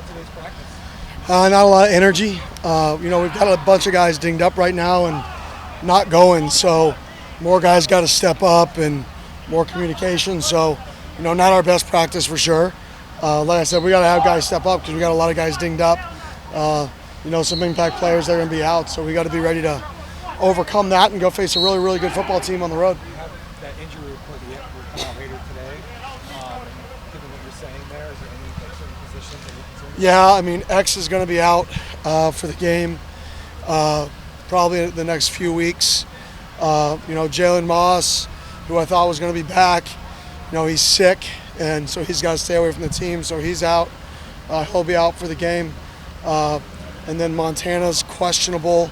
about today's practice? Not a lot of energy. We've got a bunch of guys dinged up right now and not going, so more guys got to step up and more communication. So, not our best practice for sure. Like I said, we got to have guys step up because we got a lot of guys dinged up. Some impact players that are going to be out, so we got to be ready to overcome that and go face a really, really good football team on the road. You have that injury report that will come out later today. Given what you're saying there, is there any certain positions that you're concerned about? Yeah, X is going to be out for the game probably the next few weeks. Jalen Moss, who I thought was going to be back, he's sick, and so he's got to stay away from the team, so he's out. He'll be out for the game. And then Montana's questionable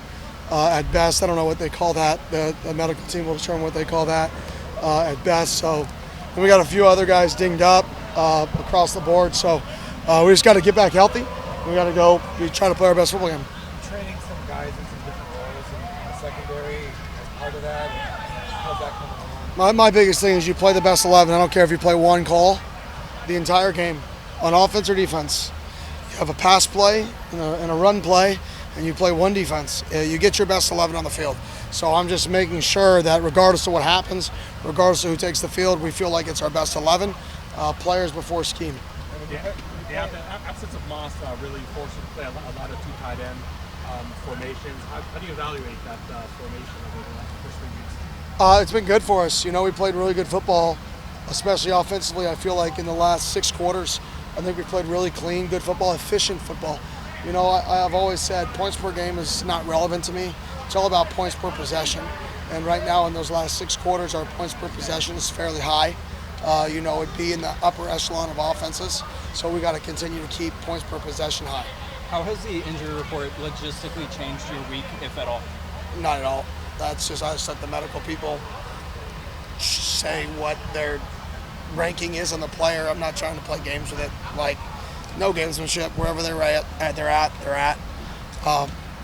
at best. I don't know what they call that. The medical team will determine what they call that at best. So we got a few other guys dinged up across the board. So we just got to get back healthy. We got to go. We try to play our best football game. Training some guys in some different roles in the secondary as part of that. How's that coming along? My biggest thing is you play the best 11. I don't care if you play one call the entire game on offense or defense. You have a pass play and a run play, and you play one defense. You get your best 11 on the field. So I'm just making sure that regardless of what happens, regardless of who takes the field, we feel like it's our best 11 players before scheme. The absence of Moss really forced you to play a lot of two tight end formations. How do you evaluate that formation over the first 3 weeks? It's been good for us. We played really good football, especially offensively. I feel like in the last 6 quarters, I think we played really clean, good football, efficient football. I've always said points per game is not relevant to me. It's all about points per possession. And right now in those last 6 quarters, our points per possession is fairly high. It'd be in the upper echelon of offenses. So we got to continue to keep points per possession high. How has the injury report logistically changed your week, if at all? Not at all. I just let the medical people say what their ranking is on the player. I'm not trying to play games with it. Like, no gamesmanship. Wherever they're at.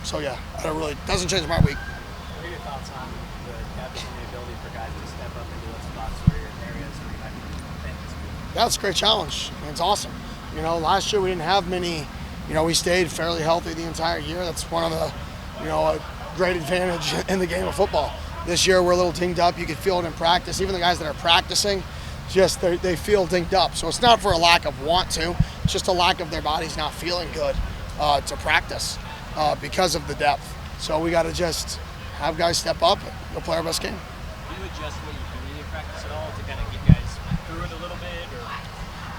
So yeah, it really doesn't change my week. What are your thoughts on the depth and the ability for guys to step up into those spots where you're in areas where you might be famous? That's a great challenge. It's awesome. Last year we didn't have many. We stayed fairly healthy the entire year. That's one of the, a great advantage in the game of football. This year we're a little dinged up. You could feel it in practice. Even the guys that are practicing, just they feel dinged up. So it's not for a lack of want to. It's just a lack of their bodies not feeling good to practice because of the depth. So we got to just have guys step up and go play our best game. Do you adjust what you do in practice at all to kind of get guys through it a little bit?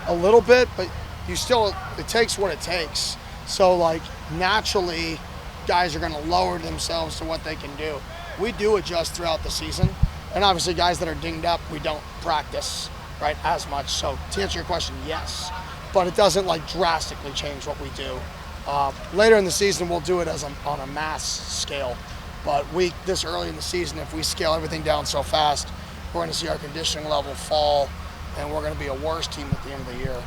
A little bit, but it takes what it takes. So naturally, guys are going to lower themselves to what they can do. We do adjust throughout the season. And obviously guys that are dinged up, we don't practice as much. So to answer your question, yes, but it doesn't drastically change what we do. Later in the season, we'll do it on a mass scale. But this early in the season, if we scale everything down so fast, we're going to see our conditioning level fall, and we're going to be a worse team at the end of the year.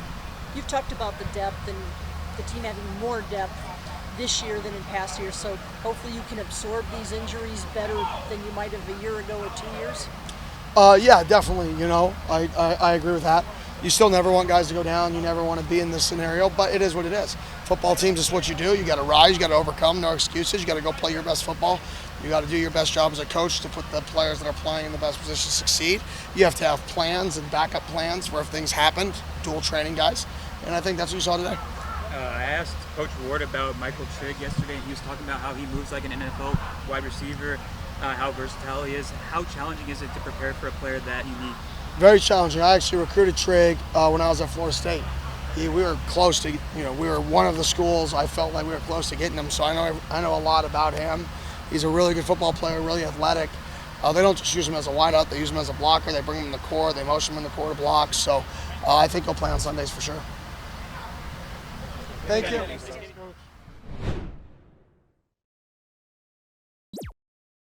You've talked about the depth and the team having more depth this year than in past years, so hopefully you can absorb these injuries better than you might have a year ago or 2 years? Yeah, definitely. I agree with that. You still never want guys to go down. You never want to be in this scenario, but it is what it is. Football teams is what you do. You got to rise. You got to overcome. No excuses. You got to go play your best football. You got to do your best job as a coach to put the players that are playing in the best position to succeed. You have to have plans and backup plans for if things happen, dual training guys, and I think that's what you saw today. I asked Coach Ward about Michael Trigg yesterday, and he was talking about how he moves like an NFL wide receiver, how versatile he is. How challenging is it to prepare for a player that unique? Very challenging. I actually recruited Trigg when I was at Florida State. We were close to, we were one of the schools. I felt like we were close to getting him, so I know a lot about him. He's a really good football player, really athletic. They don't just use him as a wideout; they use him as a blocker. They bring him in the core. They motion him in the core to block. So I think he'll play on Sundays for sure. Thank you.